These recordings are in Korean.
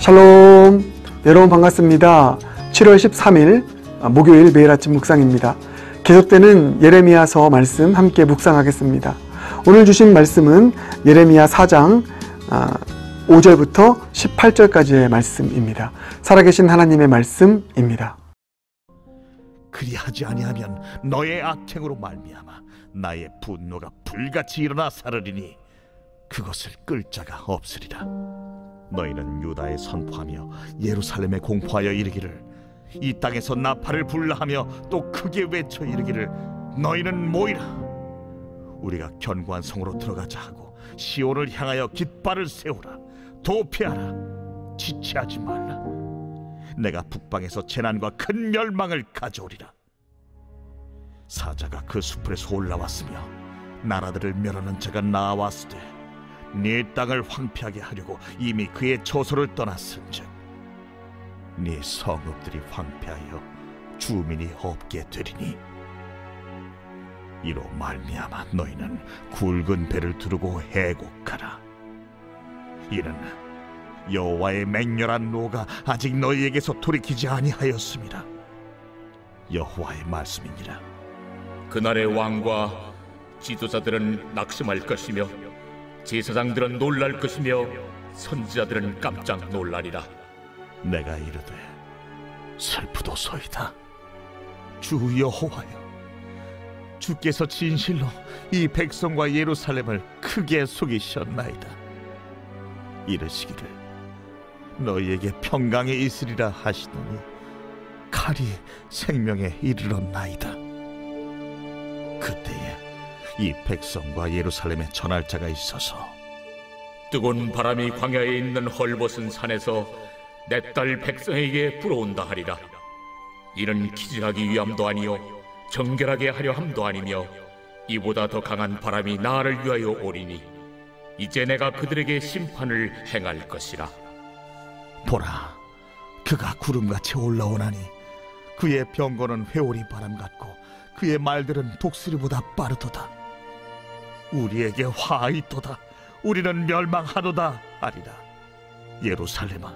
샬롬, 여러분 반갑습니다. 7월 13일 목요일 매일 아침 묵상입니다. 계속되는 예레미야서 말씀 함께 묵상하겠습니다. 오늘 주신 말씀은 예레미야 4장 5절부터 18절까지의 말씀입니다. 살아계신 하나님의 말씀입니다. 그리하지 아니하면 너의 악행으로 말미암아 나의 분노가 불같이 일어나 사르리니 그것을 끌 자가 없으리라. 너희는 유다에 선포하며 예루살렘에 공포하여 이르기를 이 땅에서 나팔을 불라하며 또 크게 외쳐 이르기를 너희는 모이라. 우리가 견고한 성으로 들어가자 하고 시온을 향하여 깃발을 세우라. 도피하라. 지체하지 말라. 내가 북방에서 재난과 큰 멸망을 가져오리라. 사자가 그 숲에서 올라왔으며 나라들을 멸하는 자가 나왔으되 네 땅을 황폐하게 하려고 이미 그의 처소를 떠났은즉 네 성읍들이 황폐하여 주민이 없게 되리니 이로 말미암아 너희는 굵은 배를 두르고 해곡하라. 이는 여호와의 맹렬한 노가 아직 너희에게서 돌이키지 아니하였습니다. 여호와의 말씀이니라. 그날의 왕과 지도자들은 낙심할 것이며 제사장들은 놀랄 것이며 선지자들은 깜짝 놀라리라. 내가 이르되 슬프도소이다. 주 여호와여, 주께서 진실로 이 백성과 예루살렘을 크게 속이셨나이다. 이르시기를 너희에게 평강이 있으리라 하시더니 칼이 생명에 이르렀나이다. 그때에 이 백성과 예루살렘에 전할 자가 있어서 뜨거운 바람이 광야에 있는 헐벗은 산에서 내 딸 백성에게 불어온다 하리라. 이는 기증하기 위함도 아니요 정결하게 하려 함도 아니며 이보다 더 강한 바람이 나를 위하여 오리니 이제 내가 그들에게 심판을 행할 것이라. 보라, 그가 구름같이 올라오나니 그의 병거는 회오리 바람 같고 그의 말들은 독수리보다 빠르도다. 우리에게 화 있도다. 우리는 멸망하도다 하리라. 예루살렘아,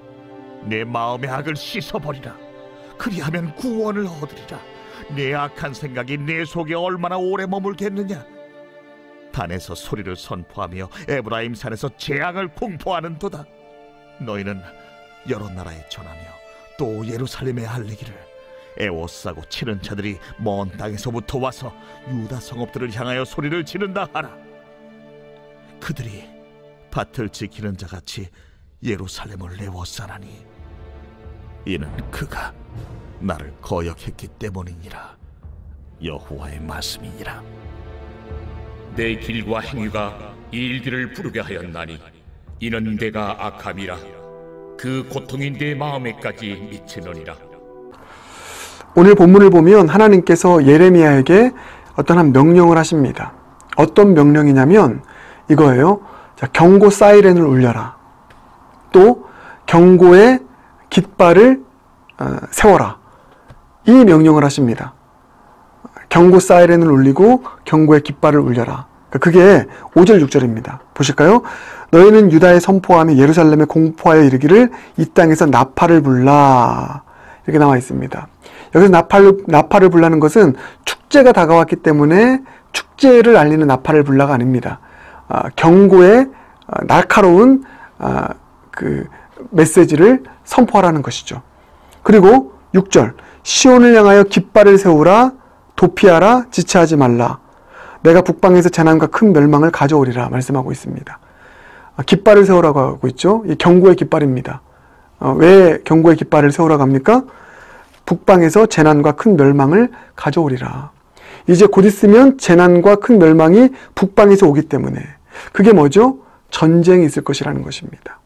내 마음의 악을 씻어버리라. 그리하면 구원을 얻으리라. 내 악한 생각이 내 속에 얼마나 오래 머물겠느냐. 단에서 소리를 선포하며 에브라임 산에서 재앙을 공포하는도다. 너희는 여러 나라에 전하며 또 예루살렘에 알리기를 애워싸고 치는 자들이 먼 땅에서부터 와서 유다 성읍들을 향하여 소리를 지른다 하라. 그들이 밭을 지키는 자같이 예루살렘을 애워싸나니 이는 그가 나를 거역했기 때문이니라. 여호와의 말씀이니라. 내 길과 행위가 이 일들을 부르게 하였나니 이는 내가 악함이라. 그 고통이 내 마음에까지 미치느니라. 오늘 본문을 보면 하나님께서 예레미야에게 어떤 한 명령을 하십니다. 어떤 명령이냐면 이거예요. 자, 경고 사이렌을 울려라. 또 경고의 깃발을 세워라. 이 명령을 하십니다. 경고 사이렌을 울리고 경고의 깃발을 울려라. 그게 5절 6절입니다. 보실까요? 너희는 유다에 선포하며 예루살렘에 공포하여 이르기를 이 땅에서 나팔을 불라. 이렇게 나와 있습니다. 여기서 나팔을 불라는 것은 축제가 다가왔기 때문에 축제를 알리는 나팔을 불라가 아닙니다. 경고의 날카로운 그 메시지를 선포하라는 것이죠. 그리고 6절 시온을 향하여 깃발을 세우라. 도피하라. 지체하지 말라. 내가 북방에서 재난과 큰 멸망을 가져오리라 말씀하고 있습니다. 깃발을 세우라고 하고 있죠. 이 경고의 깃발입니다. 왜 경고의 깃발을 세우라고 합니까? 북방에서 재난과 큰 멸망을 가져오리라. 이제 곧 있으면 재난과 큰 멸망이 북방에서 오기 때문에 그게 뭐죠? 전쟁이 있을 것이라는 것입니다.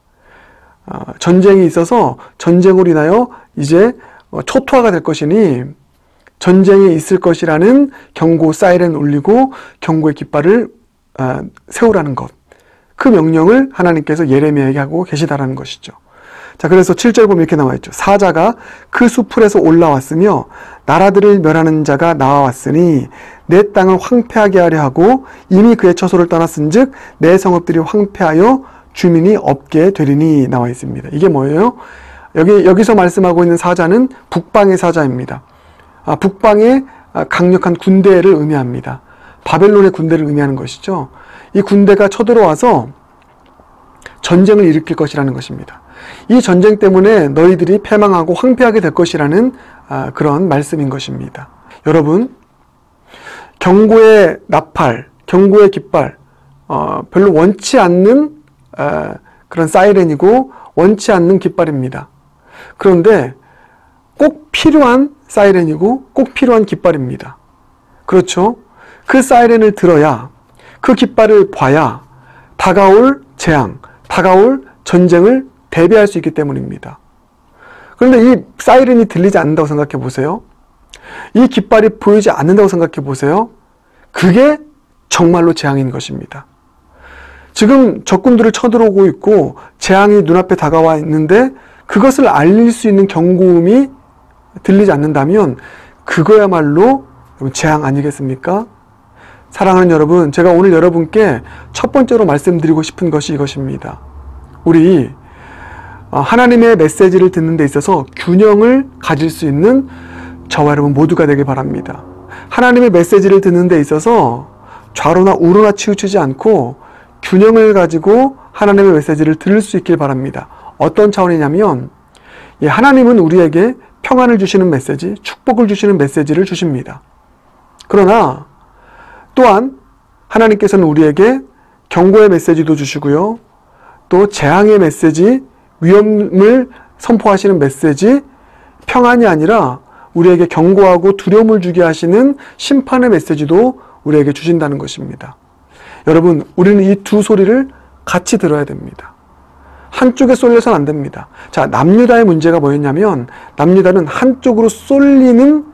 전쟁이 있어서 전쟁으로 인하여 이제 초토화가 될 것이니 전쟁이 있을 것이라는 경고 사이렌 울리고 경고의 깃발을 세우라는 것. 그 명령을 하나님께서 예레미야에게 하고 계시다라는 것이죠. 자, 그래서 7절 보면 이렇게 나와 있죠. 사자가 그 숲풀에서 올라왔으며 나라들을 멸하는 자가 나와왔으니 내 땅을 황폐하게 하려 하고 이미 그의 처소를 떠났은즉 내 성읍들이 황폐하여 주민이 없게 되리니 나와 있습니다. 이게 뭐예요? 여기서 말씀하고 있는 사자는 북방의 사자입니다. 북방의 강력한 군대를 의미합니다. 바벨론의 군대를 의미하는 것이죠. 이 군대가 쳐들어와서 전쟁을 일으킬 것이라는 것입니다. 이 전쟁 때문에 너희들이 패망하고 황폐하게 될 것이라는 그런 말씀인 것입니다. 여러분, 경고의 나팔, 경고의 깃발, 별로 원치 않는 그런 사이렌이고 원치 않는 깃발입니다. 그런데 꼭 필요한 사이렌이고 꼭 필요한 깃발입니다. 그렇죠? 그 사이렌을 들어야, 그 깃발을 봐야 다가올 재앙, 다가올 전쟁을 대비할 수 있기 때문입니다. 그런데 이 사이렌이 들리지 않는다고 생각해 보세요. 이 깃발이 보이지 않는다고 생각해 보세요. 그게 정말로 재앙인 것입니다. 지금 적군들을 쳐들어오고 있고 재앙이 눈앞에 다가와 있는데 그것을 알릴 수 있는 경고음이 들리지 않는다면 그거야말로 재앙 아니겠습니까? 사랑하는 여러분, 제가 오늘 여러분께 첫 번째로 말씀드리고 싶은 것이 이것입니다. 우리 하나님의 메시지를 듣는 데 있어서 균형을 가질 수 있는 저와 여러분 모두가 되길 바랍니다. 하나님의 메시지를 듣는 데 있어서 좌로나 우로나 치우치지 않고 균형을 가지고 하나님의 메시지를 들을 수 있길 바랍니다. 어떤 차원이냐면 하나님은 우리에게 평안을 주시는 메시지, 축복을 주시는 메시지를 주십니다. 그러나 또한 하나님께서는 우리에게 경고의 메시지도 주시고요. 또 재앙의 메시지, 위험을 선포하시는 메시지, 평안이 아니라 우리에게 경고하고 두려움을 주게 하시는 심판의 메시지도 우리에게 주신다는 것입니다. 여러분, 우리는 이 두 소리를 같이 들어야 됩니다. 한쪽에 쏠려서는 안 됩니다. 자, 남유다의 문제가 뭐였냐면 남유다는 한쪽으로 쏠리는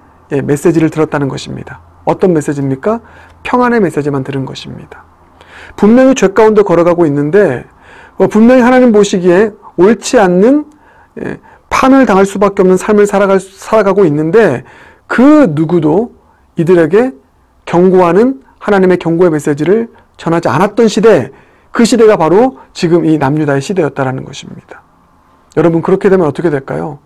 메시지를 들었다는 것입니다. 어떤 메시지입니까? 평안의 메시지만 들은 것입니다. 분명히 죄 가운데 걸어가고 있는데 분명히 하나님 보시기에 옳지 않는 파멸 당할 수밖에 없는 삶을 살아가고 있는데 그 누구도 이들에게 경고하는 하나님의 경고의 메시지를 전하지 않았던 시대, 그 시대가 바로 지금 이 남유다의 시대였다라는 것입니다. 여러분, 그렇게 되면 어떻게 될까요?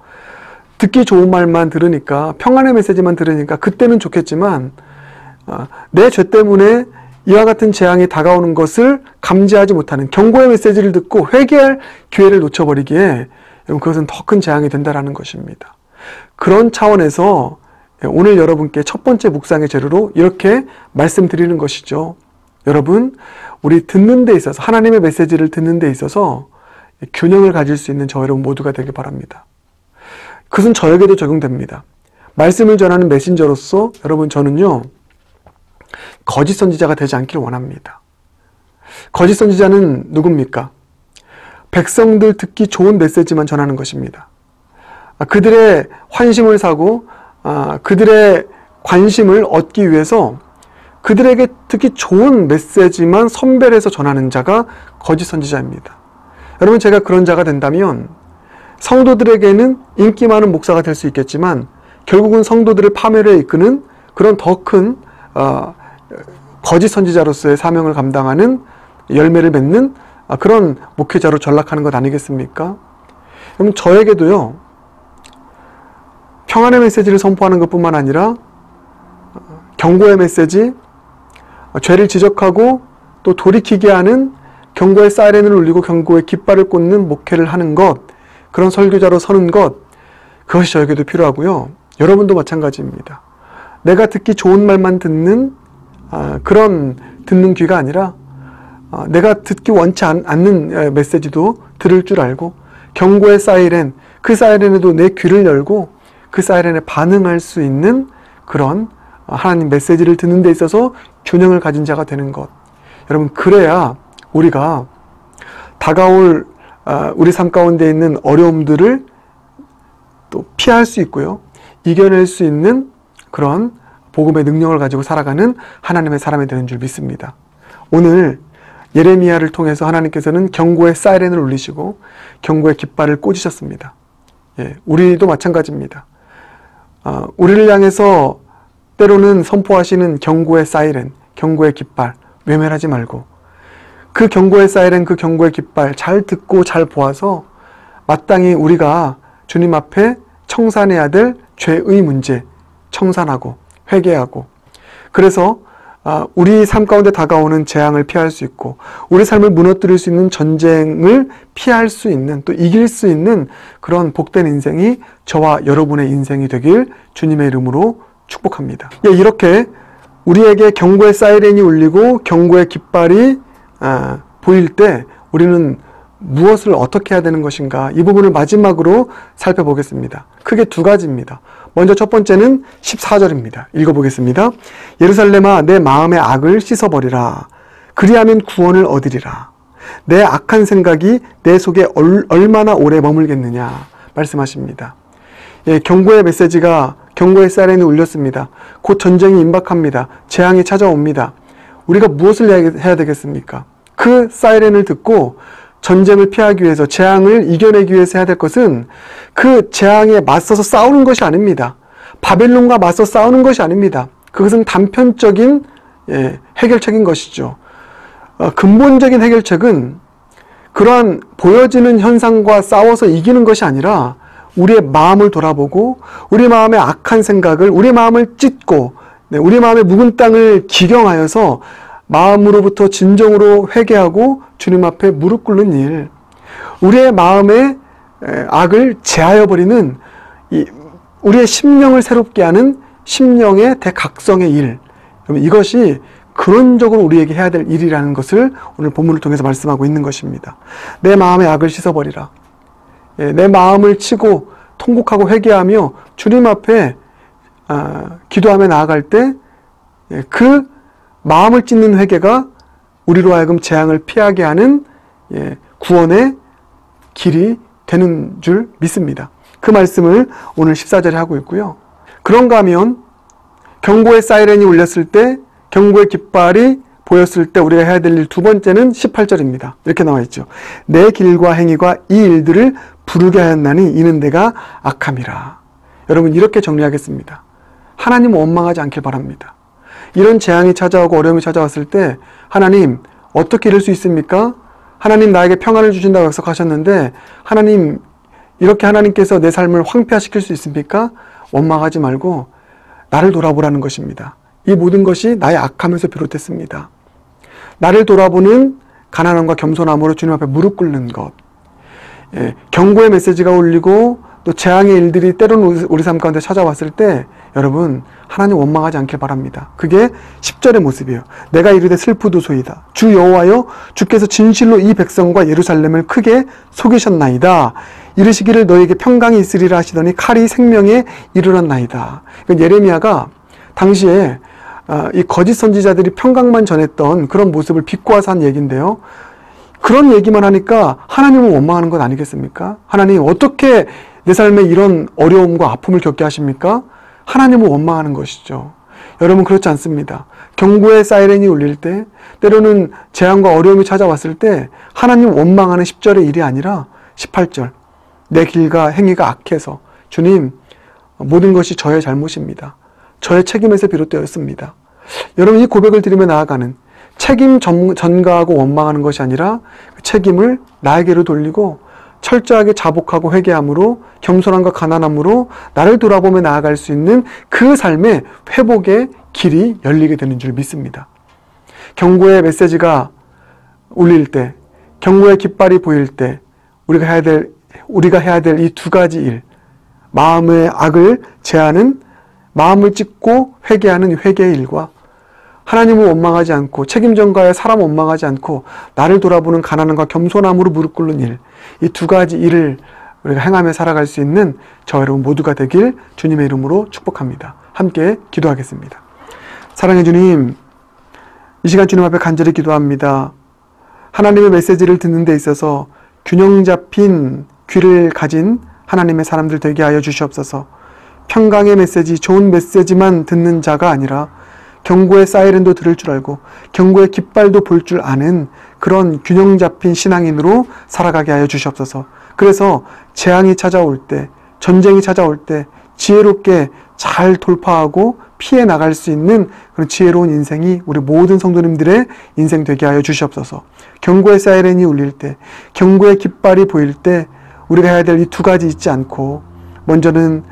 듣기 좋은 말만 들으니까, 평안의 메시지만 들으니까 그때는 좋겠지만 내 죄 때문에 이와 같은 재앙이 다가오는 것을 감지하지 못하는, 경고의 메시지를 듣고 회개할 기회를 놓쳐버리기에 그것은 더 큰 재앙이 된다는 것입니다. 그런 차원에서 오늘 여러분께 첫 번째 묵상의 재료로 이렇게 말씀드리는 것이죠. 여러분, 우리 듣는 데 있어서, 하나님의 메시지를 듣는 데 있어서 균형을 가질 수 있는 저 여러분 모두가 되길 바랍니다. 그것은 저에게도 적용됩니다. 말씀을 전하는 메신저로서 여러분, 저는요 거짓 선지자가 되지 않기를 원합니다. 거짓 선지자는 누굽니까? 백성들 듣기 좋은 메시지만 전하는 것입니다. 그들의 환심을 사고 그들의 관심을 얻기 위해서 그들에게 듣기 좋은 메시지만 선별해서 전하는 자가 거짓 선지자입니다. 여러분, 제가 그런 자가 된다면 성도들에게는 인기 많은 목사가 될 수 있겠지만 결국은 성도들을 파멸에 이끄는 그런 더 큰 거짓 선지자로서의 사명을 감당하는, 열매를 맺는 그런 목회자로 전락하는 것 아니겠습니까? 그럼 저에게도요, 평안의 메시지를 선포하는 것뿐만 아니라 경고의 메시지, 죄를 지적하고 또 돌이키게 하는 경고의 사이렌을 울리고 경고의 깃발을 꽂는 목회를 하는 것, 그런 설교자로 서는 것, 그것이 저에게도 필요하고요. 여러분도 마찬가지입니다. 내가 듣기 좋은 말만 듣는 그런 듣는 귀가 아니라 내가 듣기 원치 않는 메시지도 들을 줄 알고 경고의 사이렌, 그 사이렌에도 내 귀를 열고 그 사이렌에 반응할 수 있는 그런 하나님 메시지를 듣는 데 있어서 균형을 가진 자가 되는 것. 여러분, 그래야 우리가 다가올 우리 삶 가운데 있는 어려움들을 또 피할 수 있고요, 이겨낼 수 있는 그런 복음의 능력을 가지고 살아가는 하나님의 사람이 되는 줄 믿습니다. 오늘 예레미야를 통해서 하나님께서는 경고의 사이렌을 울리시고 경고의 깃발을 꽂으셨습니다. 우리도 마찬가지입니다. 우리를 향해서 때로는 선포하시는 경고의 사이렌, 경고의 깃발 외면하지 말고 그 경고의 사이렌, 그 경고의 깃발 잘 듣고 잘 보아서 마땅히 우리가 주님 앞에 청산해야 될 죄의 문제 청산하고 회개하고, 그래서 우리 삶 가운데 다가오는 재앙을 피할 수 있고 우리 삶을 무너뜨릴 수 있는 전쟁을 피할 수 있는, 또 이길 수 있는 그런 복된 인생이 저와 여러분의 인생이 되길 주님의 이름으로 축복합니다. 이렇게 우리에게 경고의 사이렌이 울리고 경고의 깃발이 보일 때 우리는 무엇을 어떻게 해야 되는 것인가, 이 부분을 마지막으로 살펴보겠습니다. 크게 두 가지입니다. 먼저 첫 번째는 14절입니다. 읽어보겠습니다. 예루살렘아, 내 마음의 악을 씻어버리라. 그리하면 구원을 얻으리라. 내 악한 생각이 내 속에 얼마나 오래 머물겠느냐 말씀하십니다. 경고의 메시지가, 경고의 사이렌이 울렸습니다. 곧 전쟁이 임박합니다. 재앙이 찾아옵니다. 우리가 무엇을 해야 되겠습니까? 그 사이렌을 듣고 전쟁을 피하기 위해서, 재앙을 이겨내기 위해서 해야 될 것은 그 재앙에 맞서서 싸우는 것이 아닙니다. 바벨론과 맞서 싸우는 것이 아닙니다. 그것은 단편적인 해결책인 것이죠. 근본적인 해결책은 그러한 보여지는 현상과 싸워서 이기는 것이 아니라 우리의 마음을 돌아보고 우리 마음의 악한 생각을, 우리 마음을 찢고 우리 마음의 묵은 땅을 기경하여서 마음으로부터 진정으로 회개하고 주님 앞에 무릎 꿇는 일, 우리의 마음의 악을 제하여 버리는, 우리의 심령을 새롭게 하는 심령의 대각성의 일, 이것이 근원적으로 우리에게 해야 될 일이라는 것을 오늘 본문을 통해서 말씀하고 있는 것입니다. 내 마음의 악을 씻어버리라. 내 마음을 치고 통곡하고 회개하며 주님 앞에 기도하며 나아갈 때 그 마음을 찢는 회개가 우리로 하여금 재앙을 피하게 하는 구원의 길이 되는 줄 믿습니다. 그 말씀을 오늘 14절에 하고 있고요. 그런가 하면 경고의 사이렌이 울렸을 때, 경고의 깃발이 보였을 때 우리가 해야 될 일 두 번째는 18절입니다. 이렇게 나와 있죠. 내 길과 행위가 이 일들을 부르게 하였나니 이는 내가 악함이라. 여러분, 이렇게 정리하겠습니다. 하나님 원망하지 않길 바랍니다. 이런 재앙이 찾아오고 어려움이 찾아왔을 때 하나님 어떻게 이럴 수 있습니까? 하나님 나에게 평안을 주신다고 약속하셨는데 하나님, 이렇게 하나님께서 내 삶을 황폐화시킬 수 있습니까? 원망하지 말고 나를 돌아보라는 것입니다. 이 모든 것이 나의 악함에서 비롯했습니다. 나를 돌아보는 가난함과 겸손함으로 주님 앞에 무릎 꿇는 것, 경고의 메시지가 울리고 또 재앙의 일들이 때로는 우리 삶 가운데 찾아왔을 때 여러분, 하나님 원망하지 않길 바랍니다. 그게 10절의 모습이에요. 내가 이르되 슬프도소이다. 주 여호와여, 주께서 진실로 이 백성과 예루살렘을 크게 속이셨나이다. 이르시기를 너에게 평강이 있으리라 하시더니 칼이 생명에 이르렀나이다. 예레미야가 당시에 이 거짓 선지자들이 평강만 전했던 그런 모습을 비꼬아서 한 얘기인데요. 그런 얘기만 하니까 하나님을 원망하는 것 아니겠습니까? 하나님 어떻게 내 삶에 이런 어려움과 아픔을 겪게 하십니까? 하나님을 원망하는 것이죠. 여러분, 그렇지 않습니다. 경고의 사이렌이 울릴 때, 때로는 재앙과 어려움이 찾아왔을 때 하나님 원망하는 10절의 일이 아니라 18절, 내 길과 행위가 악해서 주님, 모든 것이 저의 잘못입니다. 저의 책임에서 비롯되었습니다. 여러분, 이 고백을 드리며 나아가는, 책임 전가하고 원망하는 것이 아니라 그 책임을 나에게로 돌리고 철저하게 자복하고 회개함으로, 겸손함과 가난함으로 나를 돌아보며 나아갈 수 있는 그 삶의 회복의 길이 열리게 되는 줄 믿습니다. 경고의 메시지가 울릴 때, 경고의 깃발이 보일 때 우리가 해야 될 이 두 가지 일, 마음의 악을 제하는, 마음을 찢고 회개하는 회개의 일과 하나님을 원망하지 않고 책임 전가에 사람 원망하지 않고 나를 돌아보는 가난함과 겸손함으로 무릎 꿇는 일, 이 두 가지 일을 우리가 행하며 살아갈 수 있는 저 여러분 모두가 되길 주님의 이름으로 축복합니다. 함께 기도하겠습니다. 사랑해 주님, 이 시간 주님 앞에 간절히 기도합니다. 하나님의 메시지를 듣는 데 있어서 균형 잡힌 귀를 가진 하나님의 사람들 되게 하여 주시옵소서. 평강의 메시지, 좋은 메시지만 듣는 자가 아니라 경고의 사이렌도 들을 줄 알고 경고의 깃발도 볼 줄 아는 그런 균형 잡힌 신앙인으로 살아가게 하여 주시옵소서. 그래서 재앙이 찾아올 때, 전쟁이 찾아올 때, 지혜롭게 잘 돌파하고 피해 나갈 수 있는 그런 지혜로운 인생이 우리 모든 성도님들의 인생 되게 하여 주시옵소서. 경고의 사이렌이 울릴 때, 경고의 깃발이 보일 때 우리가 해야 될 이 두 가지 잊지 않고, 먼저는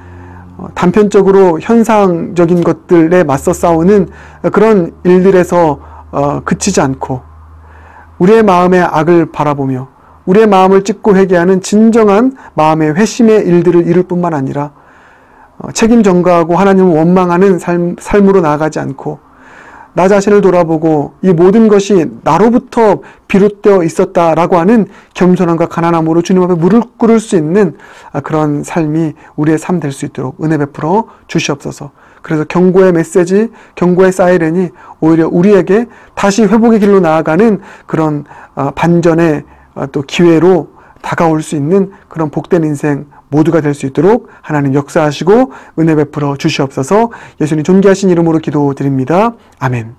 단편적으로 현상적인 것들에 맞서 싸우는 그런 일들에서 그치지 않고 우리의 마음의 악을 바라보며 우리의 마음을 찢고 회개하는 진정한 마음의 회심의 일들을 이룰 뿐만 아니라 책임 전가하고 하나님을 원망하는 삶으로 나아가지 않고 나 자신을 돌아보고 이 모든 것이 나로부터 비롯되어 있었다라고 하는 겸손함과 가난함으로 주님 앞에 무릎 꿇을 수 있는 그런 삶이 우리의 삶 될 수 있도록 은혜 베풀어 주시옵소서. 그래서 경고의 메시지, 경고의 사이렌이 오히려 우리에게 다시 회복의 길로 나아가는 그런 반전의 또 기회로 다가올 수 있는 그런 복된 인생 모두가 될 수 있도록 하나님 역사하시고 은혜 베풀어 주시옵소서. 예수님 존귀하신 이름으로 기도드립니다. 아멘.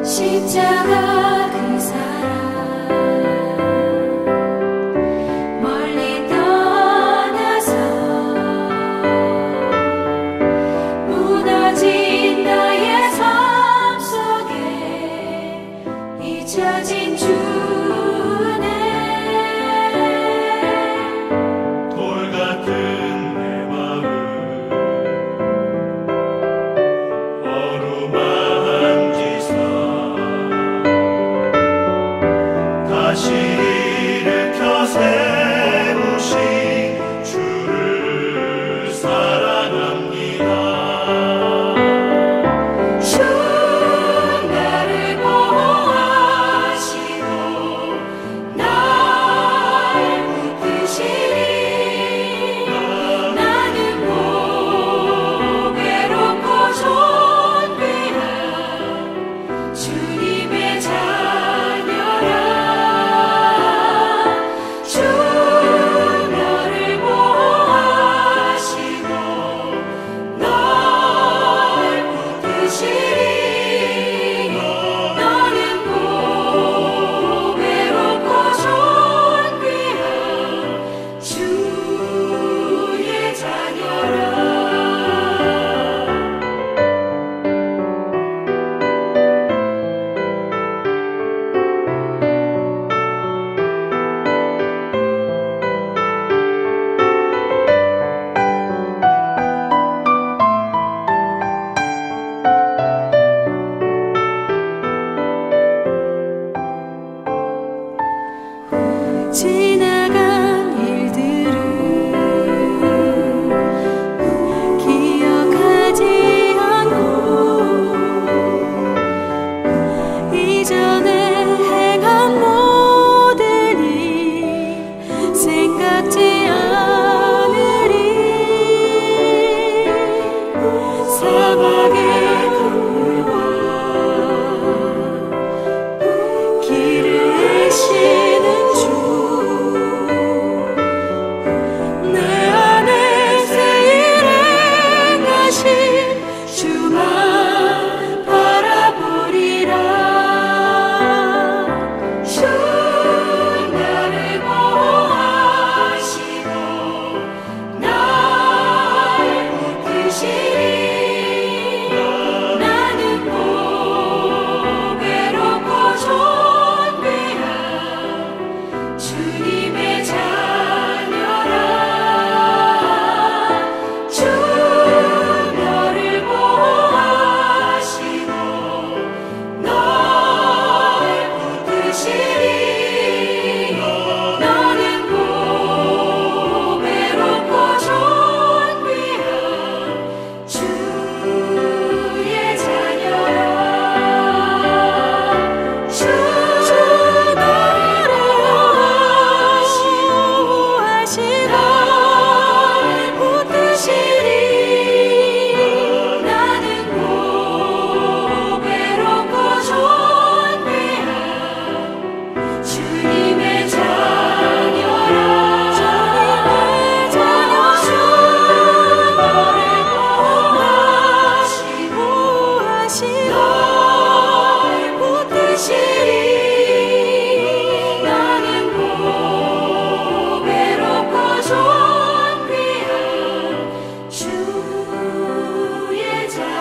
십자가 그 사랑 멀리 떠나서 무너진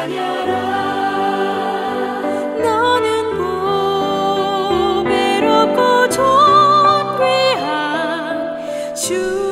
찬양하라. 너는 보배롭고 존귀한 주